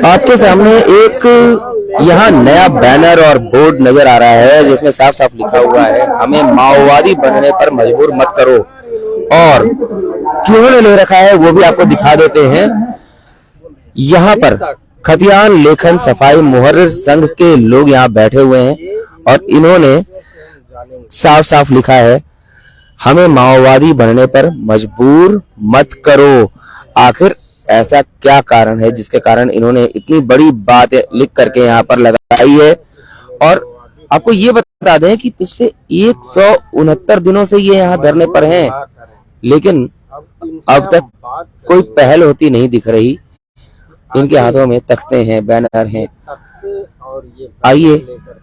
आपके सामने एक यहाँ नया बैनर और बोर्ड नजर आ रहा है जिसमें साफ साफ लिखा हुआ है, हमें माओवादी बनने पर मजबूर मत करो। और क्यों ले रखा है वो भी आपको दिखा देते हैं। यहाँ पर खतियान लेखन सफाई मुहर्रिर संघ के लोग यहाँ बैठे हुए हैं और इन्होंने साफ साफ लिखा है, हमें माओवादी बनने पर मजबूर मत करो। आखिर ऐसा क्या कारण है जिसके कारण इन्होंने इतनी बड़ी बात लिख करके यहाँ पर लगाई है। और आपको ये बता दें कि पिछले 169 दिनों से ये यहाँ धरने पर हैं, लेकिन अब तक कोई पहल होती नहीं दिख रही। इनके हाथों में तख्ते हैं, बैनर हैं। आइए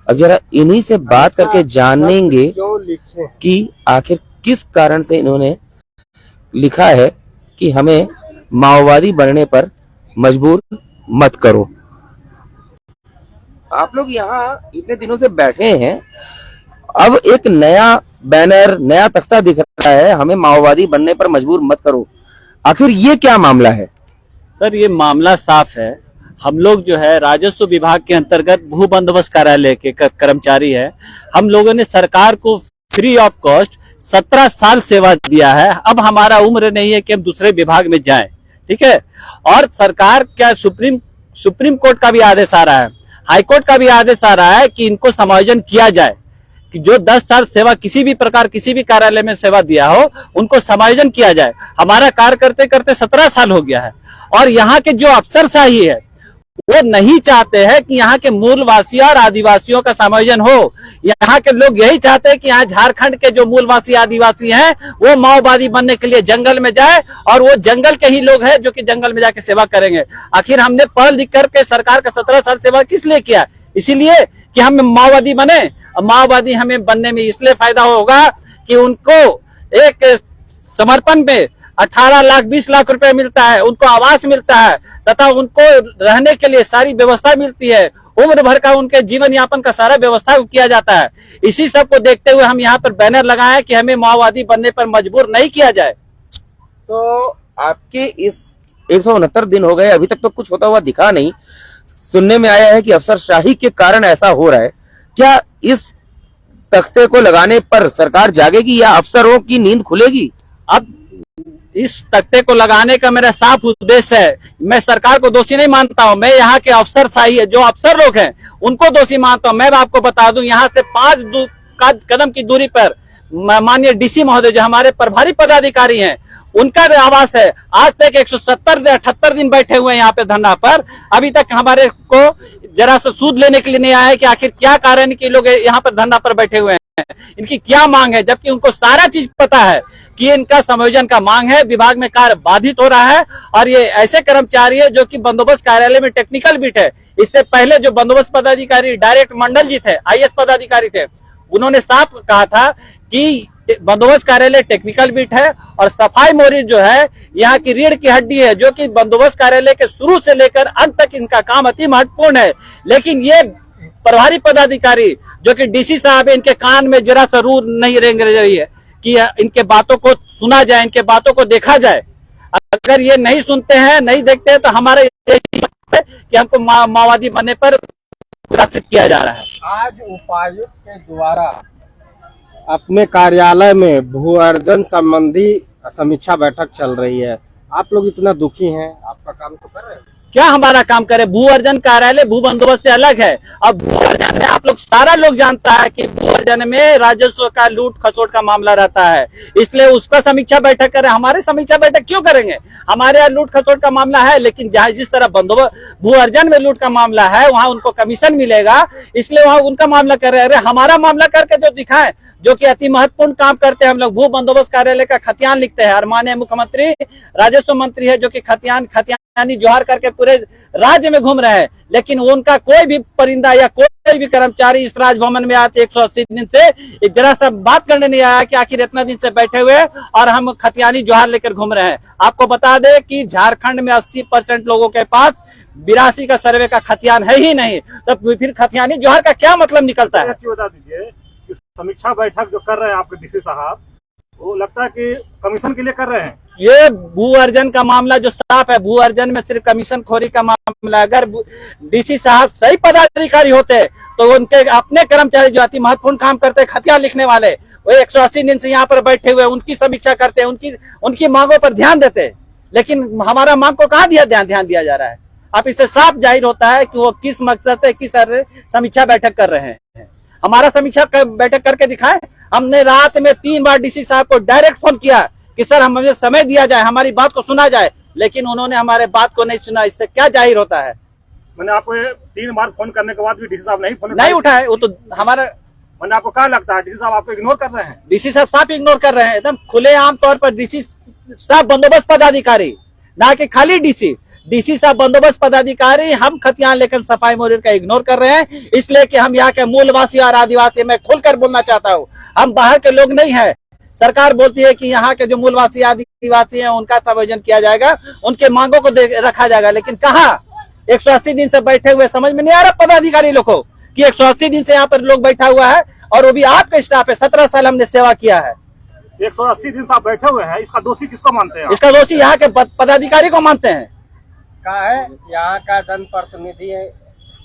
अब जरा इन्हीं से बात करके जानेंगे कि आखिर किस कारण से इन्होंने लिखा है कि हमें माओवादी बनने पर मजबूर मत करो। आप लोग यहाँ इतने दिनों से बैठे हैं, अब एक नया बैनर, नया तख्ता दिख रहा है, हमें माओवादी बनने पर मजबूर मत करो। आखिर ये क्या मामला है? सर, ये मामला साफ है। हम लोग जो है राजस्व विभाग के अंतर्गत भू बंदोबस्त कार्यालय के कर्मचारी है। हम लोगों ने सरकार को फ्री ऑफ कॉस्ट 17 साल सेवा दिया है। अब हमारा उम्र नहीं है कि हम दूसरे विभाग में जाएं, ठीक है। और सरकार क्या सुप्रीम कोर्ट का भी आदेश आ रहा है, हाई कोर्ट का भी आदेश आ रहा है कि इनको समायोजन किया जाए, कि जो 10 साल सेवा किसी भी प्रकार किसी भी कार्यालय में सेवा दिया हो उनको समायोजन किया जाए। हमारा कार्य करते करते 17 साल हो गया है और यहाँ के जो अफसरशाही है वो नहीं चाहते हैं कि यहाँ के मूलवासी और आदिवासियों का समायोजन हो। यहाँ के लोग यही चाहते हैं कि यहाँ झारखंड के जो मूलवासी आदिवासी हैं वो माओवादी बनने के लिए जंगल में जाए और वो जंगल के ही लोग हैं जो कि जंगल में जाके सेवा करेंगे। आखिर हमने पढ़ लिख करके सरकार का 17 साल सेवा किस लिए किया? इसीलिए कि हम माओवादी बने। माओवादी हमें बनने में इसलिए फायदा होगा कि उनको एक समर्पण में 18 लाख 20 लाख रुपए मिलता है, उनको आवास मिलता है तथा उनको रहने के लिए सारी व्यवस्था मिलती है। उम्र भर का उनके जीवन यापन का सारा व्यवस्था किया जाता है। इसी सब को देखते हुए हम यहाँ पर बैनर लगाए कि हमें माओवादी बनने पर मजबूर नहीं किया जाए। तो आपके इस 169 दिन हो गए, अभी तक तो कुछ होता हुआ दिखा नहीं। सुनने में आया है कि अफसरशाही के कारण ऐसा हो रहा है। क्या इस तख्ते को लगाने पर सरकार जागेगी या अफसरों की नींद खुलेगी? अब इस तख्ते को लगाने का मेरा साफ उद्देश्य है, मैं सरकार को दोषी नहीं मानता हूं, मैं यहाँ के अफसरशाही है जो अफसर लोग हैं उनको दोषी मानता हूं। मैं आपको बता दूं, यहाँ से 5 कदम की दूरी पर माननीय डीसी महोदय जो हमारे प्रभारी पदाधिकारी हैं उनका आवास है। आज तक 178 दिन बैठे हुए हैं यहाँ पे धरना पर, अभी तक हमारे को जरा सा सूद लेने के लिए नहीं आया कि आखिर क्या कारण कि लोग यहाँ पर धरना पर बैठे हुए हैं, इनकी क्या मांग है, जबकि उनको सारा चीज पता है कि इनका समायोजन का मांग है। विभाग में कार्य बाधित हो रहा है और ये ऐसे कर्मचारी है जो कि बंदोबस्त कार्यालय में टेक्निकल बीट है। इससे पहले जो बंदोबस्त पदाधिकारी डायरेक्ट मंडल जी थे, IAS पदाधिकारी थे, उन्होंने साफ कहा था कि बंदोबस्त कार्यालय टेक्निकल बीट है और सफाई मोहर्रिर जो है यहाँ की रीढ़ की हड्डी है, जो कि बंदोबस्त कार्यालय के शुरू से लेकर अंत तक इनका काम अति महत्वपूर्ण है। लेकिन ये प्रभारी पदाधिकारी जो कि डीसी साहब है, इनके कान में जरा सा रूह नहीं रेंग रही है कि इनके बातों को सुना जाए, इनके बातों को देखा जाए। अगर ये नहीं सुनते हैं, नहीं देखते हैं, तो हमारा यही है कि हमको माओवादी बनने पर ग्रसित किया जा रहा है। आज उपायुक्त के द्वारा अपने कार्यालय में भू अर्जन संबंधी समीक्षा बैठक चल रही है। आप लोग इतना दुखी हैं, आपका काम तो कर रहे हैं। क्या हमारा काम करे? भू अर्जन कार्यालय भू बंदोबस्त से अलग है। अब भू अर्जन में आप लोग सारा लोग जानता है कि भू अर्जन में राजस्व का लूट खसोट का मामला रहता है, इसलिए उसका समीक्षा बैठक करें। हमारे समीक्षा बैठक क्यों करेंगे? हमारे यहाँ लूट खसोट का मामला है, लेकिन जहाँ जिस तरह बंदोबस्त भू अर्जन में लूट का मामला है वहाँ उनको कमीशन मिलेगा, इसलिए वहाँ उनका मामला कर रहे हैं। अरे हमारा मामला करके जो दिखाए, जो कि अति महत्वपूर्ण काम करते हैं। हम लोग भू बंदोबस्त कार्यालय का खतियान लिखते हैं और माननीय मुख्यमंत्री राजस्व मंत्री है जो कि खतियानी जोहार करके पूरे राज्य में घूम रहे हैं, लेकिन उनका कोई भी परिंदा या कोई भी कर्मचारी इस राजभवन में आज 180 दिन से जरा सा बात करने नहीं आया कि आखिर इतना दिन से बैठे हुए और हम खतियानी जोहार लेकर घूम रहे हैं। आपको बता दें कि झारखंड में 80% लोगों के पास 82 का सर्वे का खतियान है ही नहीं, तो फिर खतियानी जोहार का क्या मतलब निकलता है? बता दीजिए, समीक्षा बैठक जो कर रहे हैं आपके डीसी साहब, वो लगता है कि कमीशन के लिए कर रहे हैं। ये भू अर्जन का मामला जो साफ है, भू अर्जन में सिर्फ कमीशन खोरी का मामला। अगर डीसी साहब सही पदाधिकारी होते तो उनके अपने कर्मचारी जो अति महत्वपूर्ण काम करते, खतिया लिखने वाले, वो 180 दिन से यहाँ पर बैठे हुए उनकी समीक्षा करते, उनकी मांगों पर ध्यान देते। लेकिन हमारा मांग को कहाँ ध्यान दिया जा रहा है। अब इससे साफ जाहिर होता है कि वो किस मकसद से किस समीक्षा बैठक कर रहे हैं। हमारा समीक्षा बैठक करके दिखाए। हमने रात में 3 बार डीसी साहब को डायरेक्ट फोन किया कि सर हमें समय दिया जाए, हमारी बात को सुना जाए, लेकिन उन्होंने हमारे बात को नहीं सुना। इससे क्या जाहिर होता है? मैंने आपको 3 बार फोन करने के बाद भी डीसी साहब नहीं उठाए। वो तो हमारा, मैंने आपको क्या लगता है डीसी साहब आपको इग्नोर कर रहे हैं? डीसी साहब साफ इग्नोर कर रहे हैं, एकदम खुलेआम तौर पर। डीसी साहब बंदोबस्त पदाधिकारी, ना कि खाली डीसी साहब बंदोबस्त पदाधिकारी हम खतियान लेकर सफाई मुहर्रिर का इग्नोर कर रहे हैं। इसलिए कि हम यहाँ के मूलवासी और आदिवासी, मैं खुलकर बोलना चाहता हूँ, हम बाहर के लोग नहीं हैं। सरकार बोलती है कि यहाँ के जो मूलवासी आदिवासी हैं उनका समायोजन किया जाएगा, उनके मांगों को रखा जाएगा, लेकिन कहाँ? 180 दिन से बैठे हुए, समझ में नहीं आ रहा पदाधिकारी लोग को कि 180 दिन से यहाँ पर लोग बैठा हुआ है और वो भी आपका स्टाफ है। 17 साल हमने सेवा किया है। 180 दिन से आप बैठे हुए हैं, इसका दोषी किसको मानते हैं? इसका दोषी यहाँ के पदाधिकारी को मानते हैं। का है यहाँ का जनप्रतिनिधि,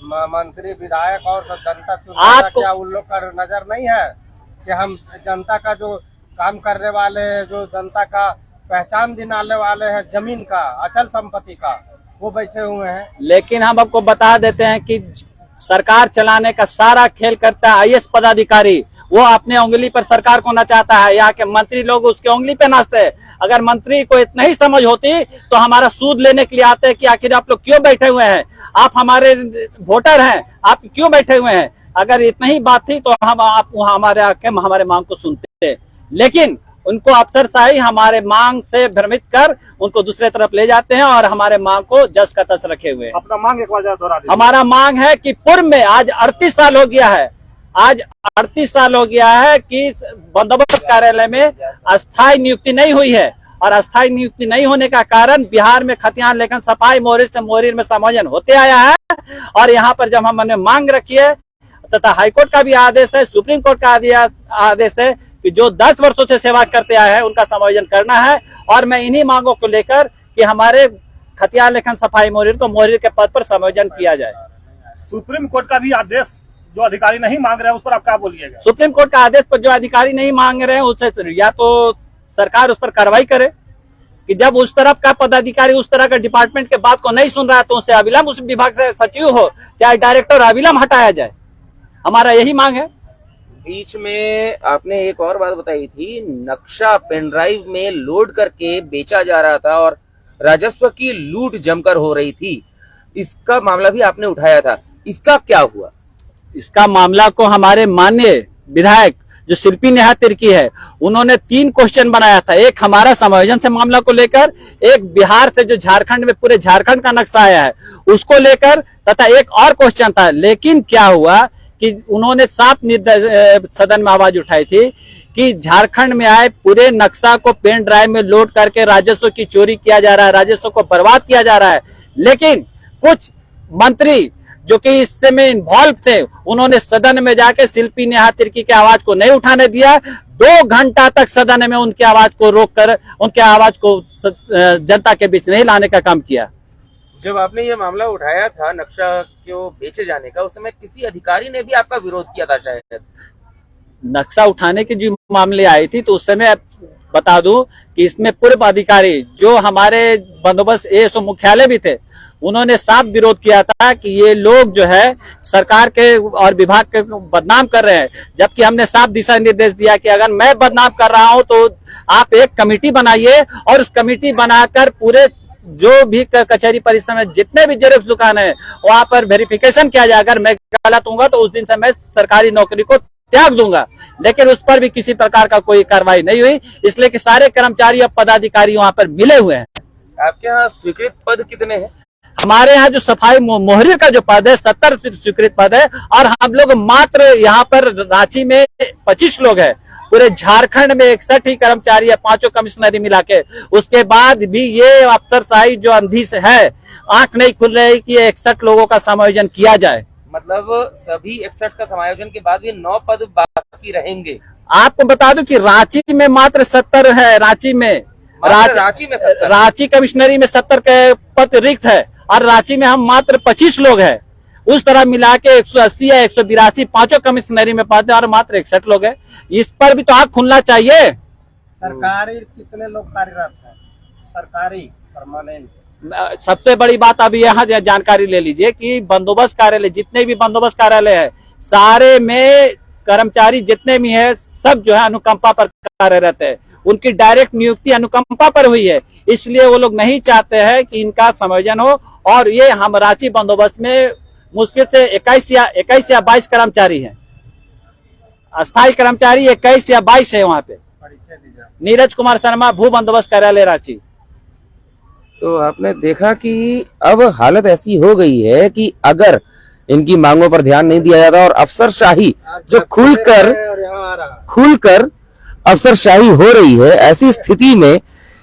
मंत्री, विधायक और जनता आपको क्या उन लोग का नजर नहीं है कि हम जनता का जो काम करने वाले हैं, जो जनता का पहचान दिलाने वाले हैं, जमीन का, अचल संपत्ति का, वो बैठे हुए हैं। लेकिन हम आपको बता देते हैं कि सरकार चलाने का सारा खेल करता है आईएएस पदाधिकारी। वो अपने उंगली पर सरकार को नचाता है। यहाँ के मंत्री लोग उसके उंगली पे नाचते हैं। अगर मंत्री को इतना ही समझ होती तो हमारा सूद लेने के लिए आते हैं कि आखिर आप लोग क्यों बैठे हुए हैं, आप हमारे वोटर हैं, आप क्यों बैठे हुए हैं। अगर इतना ही बात थी तो हम आप हमारे आके हमारे मांग को सुनते, लेकिन उनको अफसरशाही हमारे मांग से भ्रमित कर उनको दूसरे तरफ ले जाते हैं और हमारे मांग को जस का तस रखे हुए हैं। अपना मांग एक बार दोहरा दीजिए। हमारा मांग है कि पूर्व में आज 38 साल हो गया है, आज 38 साल हो गया है कि बंदोबस्त कार्यालय में अस्थायी नियुक्ति नहीं हुई है, और अस्थायी नियुक्ति नहीं होने का कारण बिहार में खतियान लेकिन सफाई मुहर्रिर से मुहर्रिर में समायोजन होते आया है। और यहाँ पर जब हमने मांग रखी है तथा हाईकोर्ट का भी आदेश है, सुप्रीम कोर्ट का आदेश है कि जो 10 वर्षों से सेवा करते आए हैं उनका समायोजन करना है। और मैं इन्हीं मांगों को लेकर कि हमारे खतियान लेखन सफाई मुहर्रिर को मुहर्रिर के पद पर समायोजन किया जाए। सुप्रीम कोर्ट का भी आदेश जो अधिकारी नहीं मांग रहे हैं उस पर आप क्या बोलिएगा? सुप्रीम कोर्ट का आदेश पर जो अधिकारी नहीं मांग रहे हैं उससे या तो सरकार उस पर कार्रवाई करे कि जब उस तरफ का पदाधिकारी उस तरह का डिपार्टमेंट के बात को नहीं सुन रहा है तो उससे अविलंब उस विभाग से सचिव हो चाहे डायरेक्टर अविलंब हटाया जाए। हमारा यही मांग है। बीच में आपने एक और बात बताई थी, नक्शा पेनड्राइव में लोड करके बेचा जा रहा था और राजस्व की लूट जमकर हो रही थी। इसका मामला भी आपने उठाया था, इसका क्या हुआ? इसका मामला को हमारे माननीय विधायक जो शिल्पी नेहा तिर्की है उन्होंने 3 क्वेश्चन बनाया था। एक हमारा समायोजन से मामला को लेकर, एक बिहार से जो झारखंड में पूरे झारखंड का नक्शा आया है उसको लेकर, तथा एक और क्वेश्चन था। लेकिन क्या हुआ कि उन्होंने साफ सदन में आवाज उठाई थी कि झारखंड में आए पूरे नक्शा को पेन ड्राइव में लोड करके राजस्व की चोरी किया जा रहा है, राजस्व को बर्बाद किया जा रहा है। लेकिन कुछ मंत्री जो कि इससे में इन्वॉल्व थे उन्होंने सदन में जाके शिल्पी नेहा तिर्की की आवाज को नहीं उठाने दिया। 2 घंटा तक सदन में उनकी आवाज को रोककर उनके आवाज को जनता के बीच नहीं लाने का काम किया। जब आपने ये मामला उठाया था नक्शा को बेचे जाने का, उस समय किसी अधिकारी ने भी आपका विरोध किया था शायद? नक्शा उठाने की जो मामले आई थी तो उस समय बता दूं कि इसमें पूर्व अधिकारी जो हमारे बंदोबस्त एएसओ मुख्यालय भी थे उन्होंने साफ विरोध किया था कि ये लोग जो है सरकार के और विभाग के बदनाम कर रहे हैं। जबकि हमने साफ दिशा निर्देश दिया कि अगर मैं बदनाम कर रहा हूं तो आप एक कमेटी बनाइए और उस कमेटी बनाकर पूरे जो भी कचहरी परिसर में जितने भी जेरोक्स दुकान है वहां पर वेरिफिकेशन किया जाए। अगर मैं गलत हूँ तो उस दिन से मैं सरकारी नौकरी को त्याग दूंगा। लेकिन उस पर भी किसी प्रकार का कोई कार्रवाई नहीं हुई, इसलिए कि सारे कर्मचारी और पदाधिकारी वहां पर मिले हुए हैं। आपके यहाँ स्वीकृत पद कितने हैं? हमारे यहाँ जो सफाई मुहर्रिर का जो पद है 70 स्वीकृत पद है, और हम लोग मात्र यहाँ पर रांची में 25 लोग हैं। पूरे झारखंड में 61 ही कर्मचारी है, 5 कमिश्नरी मिला के। उसके बाद भी ये अफसरशाही जो अंधी से है, आंख नहीं खुल रही कि 61 लोगों का समायोजन किया जाए। मतलब सभी 61 का समायोजन के बाद भी 9 पद बाकी रहेंगे। आपको बता दूं कि रांची में मात्र 70 है। रांची में रांची में 70? रांची कमिश्नरी में 70 के पद रिक्त है और रांची में हम मात्र 25 लोग हैं। उस तरह मिला के 180 या 182 पांचों कमिश्नरी में पद है और मात्र 61 लोग हैं। इस पर भी तो आंख खुलना चाहिए। सरकारी कितने लोग कार्यरत हैं? सरकारी परमानेंट सबसे बड़ी बात अभी यहाँ जानकारी ले लीजिए कि बंदोबस्त कार्यालय, जितने भी बंदोबस्त कार्यालय है, सारे में कर्मचारी जितने भी है सब जो है अनुकंपा पर कार्यरत है। उनकी डायरेक्ट नियुक्ति अनुकंपा पर हुई है, इसलिए वो लोग नहीं चाहते हैं कि इनका समायोजन हो। और ये हम रांची बंदोबस्त में मुश्किल से 21 या 22 कर्मचारी हैं। अस्थायी कर्मचारी 21 या 22 है वहाँ पे। नीरज कुमार शर्मा, भू बंदोबस्त कार्यालय रांची। तो आपने देखा कि अब हालत ऐसी हो गई है कि अगर इनकी मांगों पर ध्यान नहीं दिया जाता और अफसरशाही जो खुलकर अफसरशाही हो रही है, ऐसी स्थिति में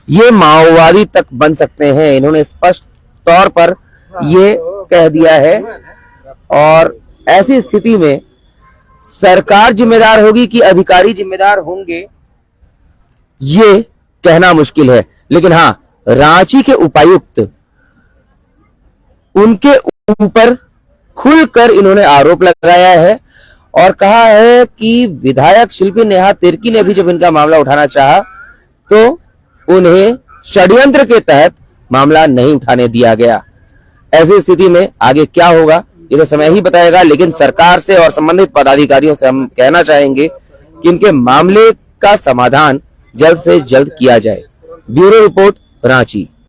ये माओवादी तक बन सकते हैं। इन्होंने स्पष्ट तौर पर ये कह दिया है और ऐसी स्थिति में सरकार जिम्मेदार होगी कि अधिकारी जिम्मेदार होंगे, ये कहना मुश्किल है। लेकिन हाँ, रांची के उपायुक्त, उनके ऊपर खुलकर इन्होंने आरोप लगाया है और कहा है कि विधायक शिल्पी नेहा तिर्की ने भी जब इनका मामला उठाना चाहा तो उन्हें षड्यंत्र के तहत मामला नहीं उठाने दिया गया। ऐसी स्थिति में आगे क्या होगा ये तो समय ही बताएगा, लेकिन सरकार से और संबंधित पदाधिकारियों से हम कहना चाहेंगे कि इनके मामले का समाधान जल्द से जल्द किया जाए। Bureau report, Ranchi.